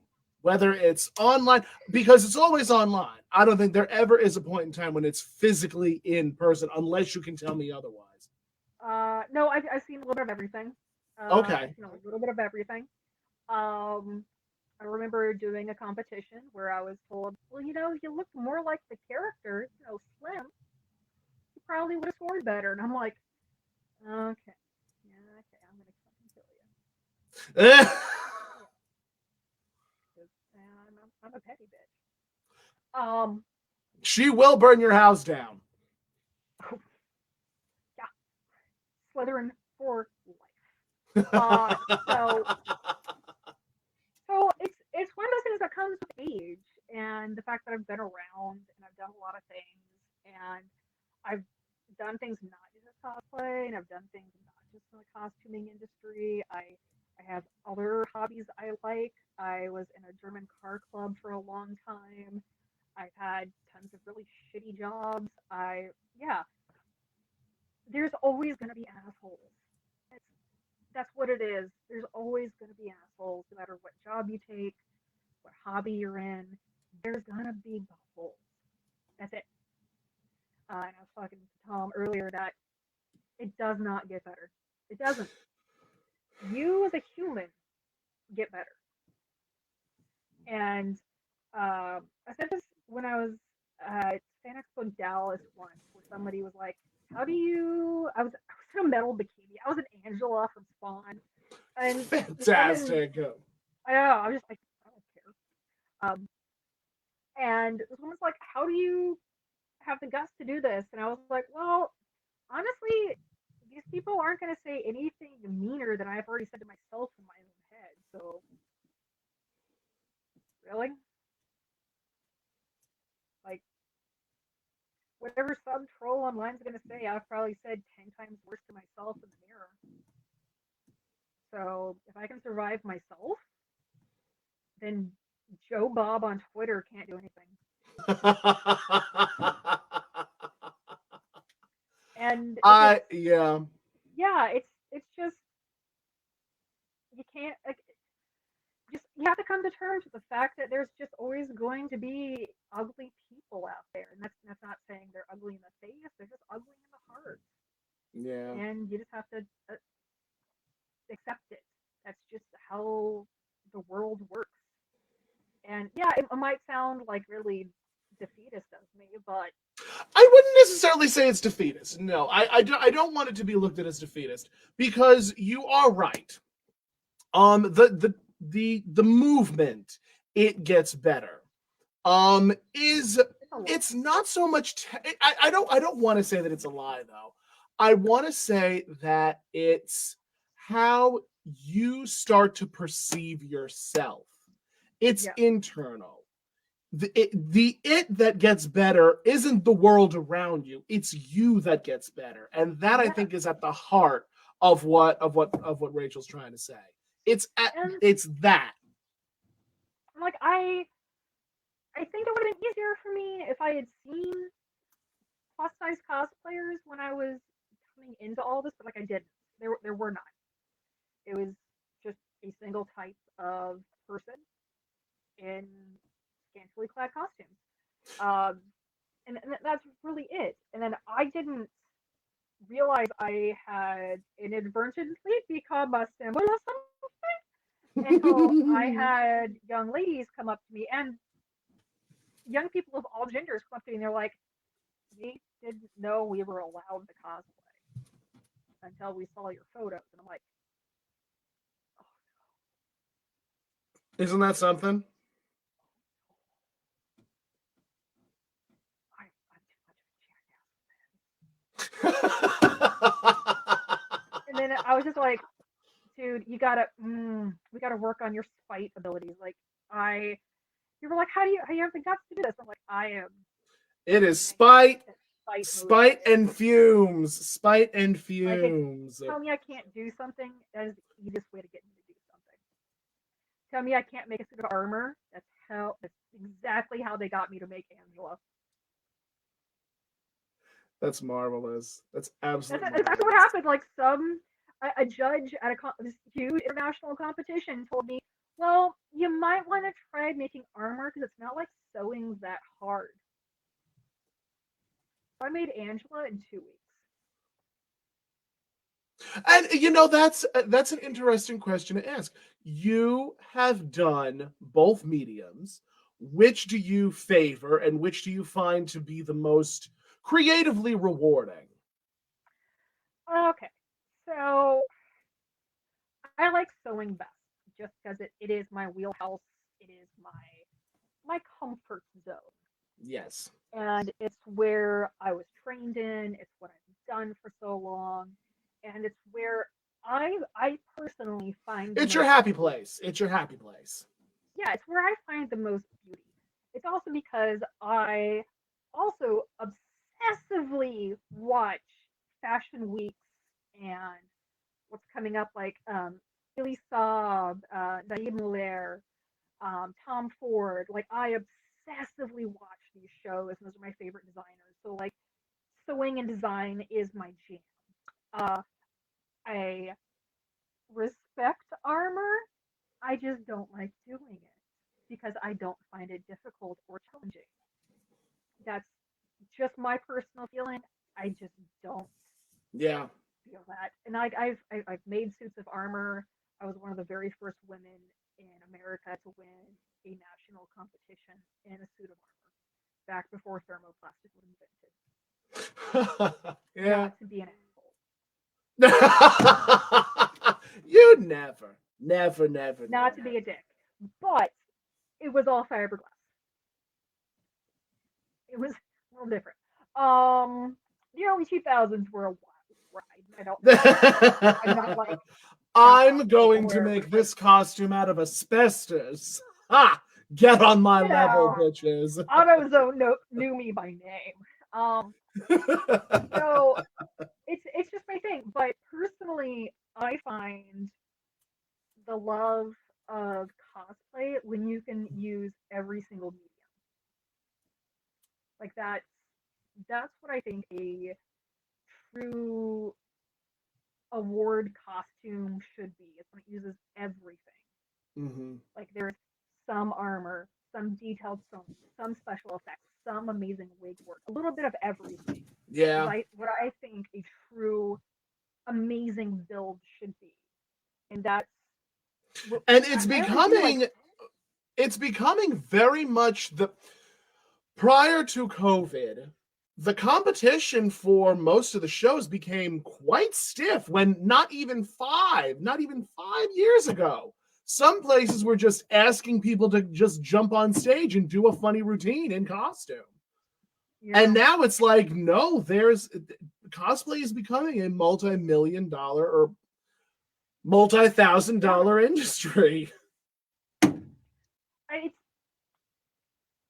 Whether it's online, because it's always online. I don't think there ever is a point in time when it's physically in person, unless you can tell me otherwise. No, I've seen a little bit of everything. I've Okay. seen a little bit of everything. Um, I remember doing a competition where I was told, well, you know, you look more like the character, you know, Slim. You probably would have scored better. And I'm like, okay, yeah, okay, I'm gonna fucking kill you. Yeah, 'cause, I'm a petty bitch. Um, She will burn your house down. yeah, Slytherin for life. Uh, so it's one of those things that comes with age and the fact that I've been around and I've done a lot of things and I've done things not just as cosplay and I've done things not just in the costuming industry. I have other hobbies I like. I was in a German car club for a long time. I've had tons of really shitty jobs. I yeah, there's always gonna be assholes. That's that's what it is. There's always gonna be assholes, no matter what job you take, what hobby you're in. There's gonna be buttholes. That's it. And I was talking to Tom earlier that it does not get better. It doesn't. You as a human get better. And I said this when I was at Fan Expo Dallas once, where somebody was like, "How do you?" I was in a metal bikini. I was an Angela from Spawn, and this woman, Fantastic. I don't know, I was just like, I don't care. And this woman's like, "How do you have the guts to do this?" And I was like, "Well, honestly, these people aren't going to say anything meaner than I've already said to myself in my own head. So, really? Like, whatever some troll online's going to say, I've probably said 10 times worse to myself in the mirror. So, if I can survive myself, then Joe Bob on Twitter can't do anything. And if it's, I yeah. yeah, it's just, you can't, like, just, you have to come to terms with the fact that there's just always going to be ugly people out there, and that's not saying they're ugly in the face, they're just ugly in the heart, Yeah. and you just have to accept it. That's just how the world works. And yeah, it might sound like really defeatist of me, but I wouldn't necessarily say it's defeatist. No, I don't want it to be looked at as defeatist because you are right. The movement, it gets better. Is it's a lot. it's not so much I don't want to say that it's a lie though. I want to say that it's how you start to perceive yourself. It's Yeah, internal. The it that gets better isn't the world around you, it's you that gets better, and that I yeah. think is at the heart of what Rachel's trying to say. And It's that. like, I think it would have been easier for me if I had seen plus size cosplayers when I was coming into all this, but like, I didn't. There were none. It was just a single type of person in scantily clad costumes. Um, and that's really it. And then I didn't realize I had inadvertently become a symbol of something until I had young ladies come up to me, and young people of all genders come up to me, and they're like, "We didn't know we were allowed to cosplay until we saw your photos." And I'm like, "Oh, Isn't that something? I'm too much of a jackass." And then I was just like, "Dude, we gotta work on your spite abilities." Like, I, you were like, how do you have the guts to do this?" I'm like, I am It is training spite, at spite mode spite today. and fumes, spite and Like, it, fumes. tell me I can't do something. That is the easiest way to get me to do something. Tell me I can't make a suit of armor. That's exactly how they got me to make Angela. That's marvelous. That's That's absolutely exactly what marvelous. happened. Like, a judge at this huge international competition told me, "Well, you might want to try making armor because it's not like sewing that hard." So I made Angela in 2 weeks. And that's an interesting question to ask. You have done both mediums. Which do you favor, and which do you find to be the most creatively rewarding? Okay, so I like sewing best just because it is my wheelhouse. It is my comfort zone. Yes, And it's where I was trained in, it's what I've done for so long, and it's where I personally find the it's your most happy beauty. place. It's your happy place. Yeah, it's where I find the most beauty. It's also because I also obsessively watch fashion weeks and what's coming up, like Ellie Saab, Naeem Muller, Tom Ford. Like, I obsessively watch these shows, and those are my favorite designers. So like, sewing and design is my jam. Uh, I respect armor. I just don't like doing it because I don't find it difficult or challenging. That's just my personal feeling. I just don't Yeah, feel that. And I've made suits of armor. I was one of the very first women in America to win a national competition in a suit of armor back before thermoplastic was invented. yeah. Not to be an asshole. You never, never, never, Not to be never. a dick. But it was all fiberglass. It was a little different. The early 2000s were a wild ride. I don't I'm not like that I'm costume going to where it was make like, this costume out of asbestos. Ha! Get on my you level, know, bitches. AutoZone knew me by name. Um, so it's just my thing. But personally, I find the love of cosplay when you can use every single medium. Like that's what I think a true award costume should be. It's when it uses everything. Mm-hmm. Like there's some armor, some detailed sewing, some special effects, some amazing wig work, a little bit of everything. Is Yeah. what I think a true amazing build should be, and that's what And I only do like. it's becoming very much the prior to COVID, the competition for most of the shows became quite stiff when not even 5 years ago. Some places were just asking people to just jump on stage and do a funny routine in costume. And Yeah, now it's like, no, there's cosplay is becoming a multi-million dollar or multi-thousand yeah. dollar industry. I,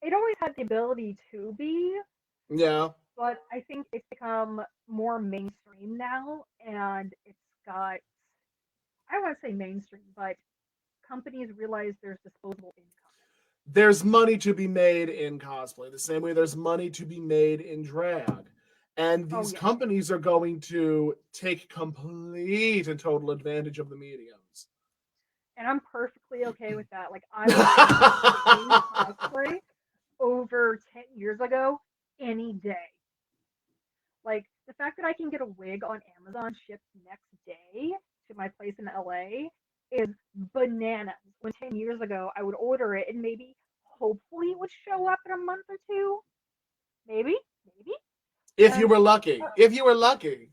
it always had the ability to be, Yeah. but I think it's become more mainstream now, and it's got, I don't want to say mainstream, but companies realize there's disposable income. There's money to be made in cosplay, the same way there's money to be made in drag. And Oh these yeah, companies are going to take complete and total advantage of the mediums. and I'm perfectly okay with that. Like I would watch today's cosplay over 10 years ago any day. Like the fact that I can get a wig on Amazon shipped next day to my place in LA is bananas. When 10 years ago I would order it and maybe hopefully it would show up in a month or two. Maybe, maybe. If you And were lucky. If you were lucky.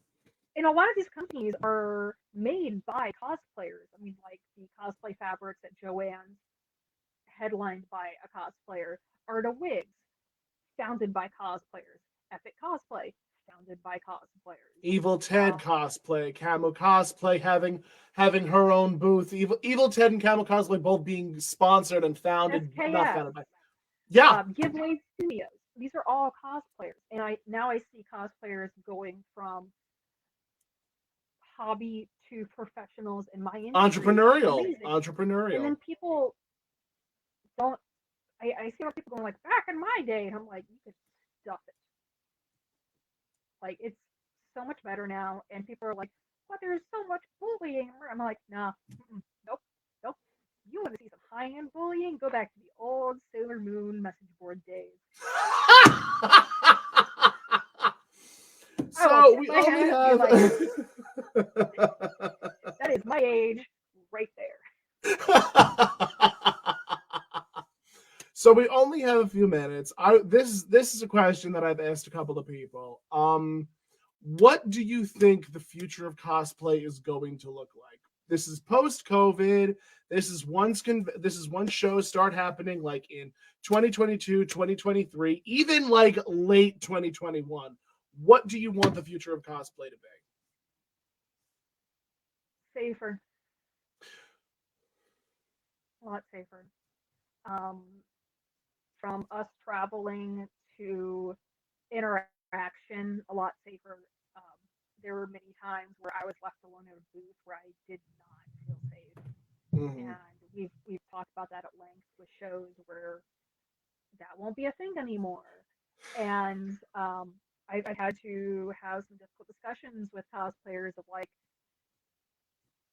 and a lot of these companies are made by cosplayers. I mean, like the cosplay fabrics at Joann's, headlined by a cosplayer. Arta Wigs, founded by cosplayers. Epic Cosplay, founded by cosplayers. Evil Ted Um, cosplay, Camo cosplay having her own booth. Evil Ted and Camo cosplay both being sponsored and founded, not SKS, founded by. Yeah. Giveaway Studios. These are all cosplayers, and I see cosplayers going from hobby to professionals in my industry, which is Entrepreneurial. amazing. And Entrepreneurial. then people don't. I see a lot of people going like, back in my day, and I'm like, you could stuff it. Like it's so much better now, and people are like, but there's so much bullying. I'm like, nah, nope, nope. You want to see some high-end bullying? Go back to the old Sailor Moon message board days. I will So tip we my only hat and be have like, that is my age right there. So we only have a few minutes. This is a question that I've asked a couple of people. What do you think the future of cosplay is going to look like? This is post COVID. This is once shows start happening like in 2022, 2023, even like late 2021. What do you want the future of cosplay to be? Safer, a lot safer. Um, from us traveling to interaction, a lot safer. Um, there were many times where I was left alone in a booth where I did not feel safe, Mm-hmm. and we've talked about that at length with shows where that won't be a thing anymore. And I've had to have some difficult discussions with cosplayers of like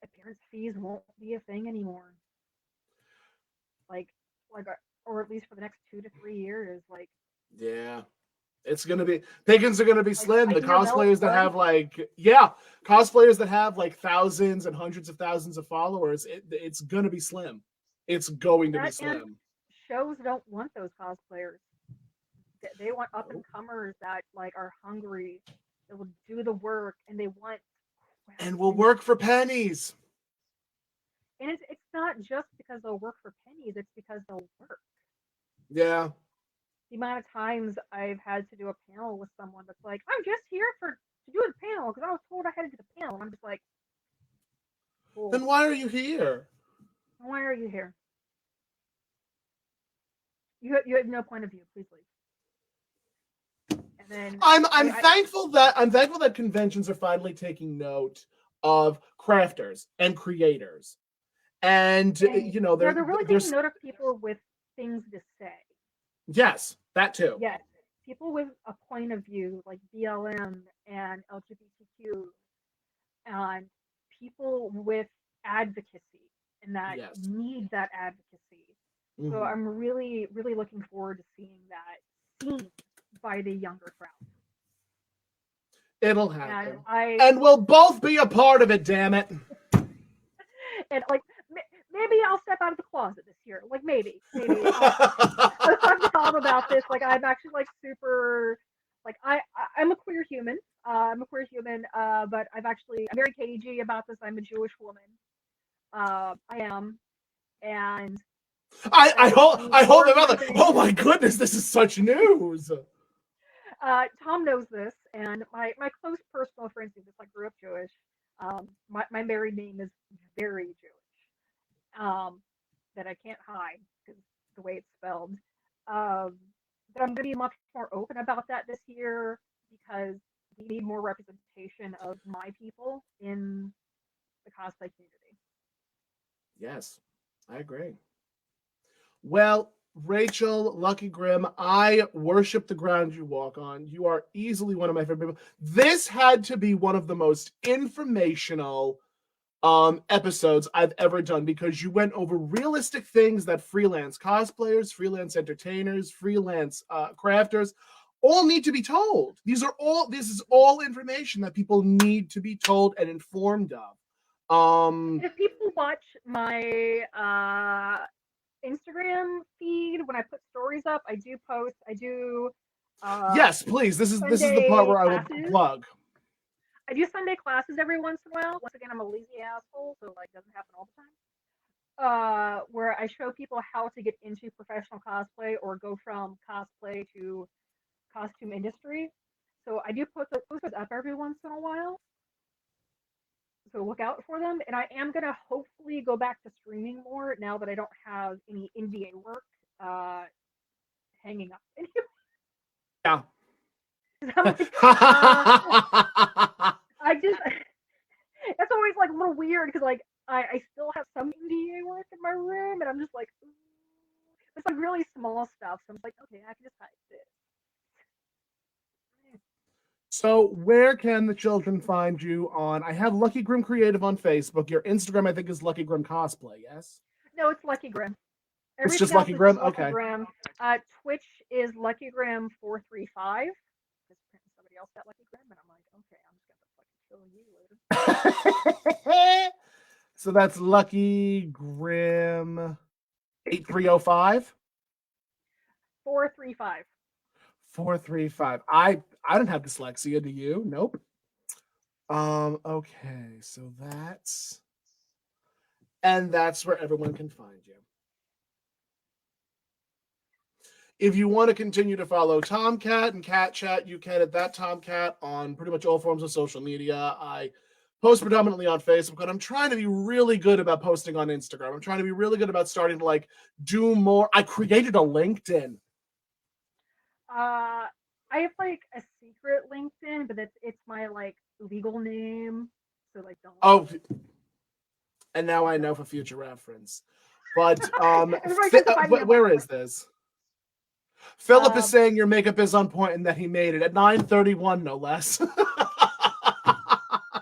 appearance fees won't be a thing anymore. Like like or at least for the next 2 to 3 years. Yeah. It's gonna be pickings are gonna be Like slim. The tighten your belt, cosplayers that bud. have cosplayers that have like thousands and hundreds of thousands of followers, it's gonna be slim. It's going to be That and slim. shows don't want those cosplayers. They want up and Nope. comers that like are hungry, that will do the work, and they want And will craftsmanship. work for pennies. And it's not just because they'll work for pennies; it's because they'll work. Yeah. The amount of times I've had to do a panel with someone that's like, "I'm just here for to do the panel because I was told I had to do the panel," and I'm just like, Then "Cool. why are you here? Why are you here? You have no point of view. Please leave." And then I'm I thankful that conventions are finally taking note of crafters and creators. And and they're really taking there's note of people with things to say. yes, that too. Yes, people with a point of view like BLM and LGBTQ and people with advocacy and that Yes. need that advocacy. So Mhm. I'm really, really looking forward to seeing that seen by the younger crowd. It'll And happen. I And we'll both be a part of it, damn it. and like maybe I'll step out of the closet this year. Like maybe I was talking to Tom about this. Like I'm actually like super like I'm a queer human. I'm a queer human, but I'm very cagey about this. I'm a Jewish woman. I am, and that's I hold more them of my out. thing. Oh my goodness, this is such news. Tom knows this, and my close personal friends do this. I grew up Jewish. My married name is very Jewish. That I can't hide because the way it's spelled. Um, but I'm going to be much more open about that this year because we need more representation of my people in the cosplay community. Yes, I agree. Well, Rachel, Lucky Grim, I worship the ground you walk on. You are easily one of my favorite people. This had to be one of the most informational episodes I've ever done because you went over realistic things that freelance cosplayers, freelance entertainers, freelance crafters all need to be told. This is all information that people need to be told and informed of. If people watch my Instagram feed when I put stories up, I do post. I do uh, Yes, please. This is the part Sunday where I will classes. plug. I do Sunday classes every once in a while. Once again, I'm a lazy asshole, so like doesn't happen all the time. Where I show people how to get into professional cosplay or go from cosplay to costume industry. So I do put those up every once in a while. So look out for them. And I am gonna hopefully go back to streaming more now that I don't have any NDA work uh, hanging up. Yeah. I'm like, I just that's always like a little weird because like I still have some NDA work in my room, and I'm just like, ooh. It's like really small stuff. So I'm like, okay, I can just hide this. So where can the children find you on? I have Lucky Grim Creative on Facebook. Your Instagram, I think, is Lucky Grim Cosplay. Yes. No, it's LuckyGrim. It's Everything just else Lucky is just Grim. Okay. LuckyGrim. Twitch is LuckyGrim435. Just somebody else got LuckyGrim, and I'm like, okay, I'm just gonna fucking kill you later. So that's Lucky Grim 8305. 435. 435. I don't have dyslexia. Do you? Nope. Okay, so that's where everyone can find you. If you want to continue to follow Tomcat and Catt Chatt, you can at that Tomcat on pretty much all forms of social media. I post predominantly on Facebook, and I'm trying to be really good about posting on Instagram. I'm trying to be really good about starting to like do more. I created a LinkedIn. I have like a secret LinkedIn, but it's my like legal name. So like don't. Oh, and now I know for future reference. But Everybody tries to find me. I'm like, where is this? Philip is um, saying your makeup is on point and that he made it at 9:31, no less.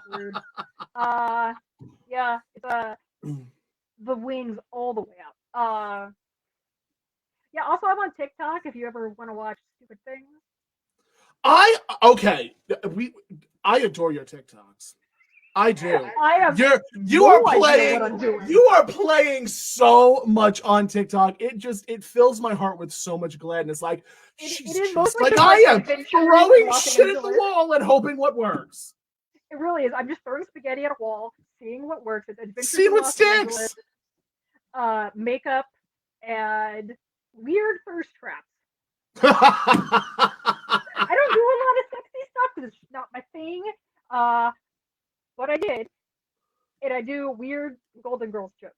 rude. Yeah, it's the wings all the way up. Yeah. Also, I'm on TikTok. If you ever want to watch stupid things. I adore your TikToks. I do. I have You no are idea playing what I'm doing. you are playing so much on TikTok. It fills my heart with so much gladness. Like she's it is just mostly like just I like am, adventures throwing walking shit into at the it. wall and hoping what works. It really is. I'm just throwing spaghetti at a wall, seeing what works. It's adventures See in what Los Angeles, sticks. makeup, and weird thirst traps. I don't do a lot of sexy stuff because it's not my thing. But I did, and I do weird Golden Girls jokes.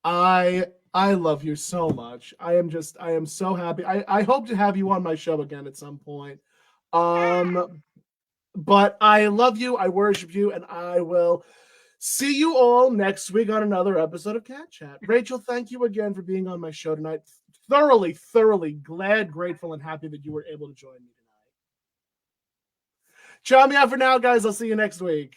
I love you so much. I am so happy. I hope to have you on my show again at some point. But I love you, I worship you, and I will see you all next week on another episode of Catt Chatt. Rachel, thank you again for being on my show tonight. thoroughly glad, grateful, and happy that you were able to join me tonight. Ciao me out for now, guys. I'll see you next week.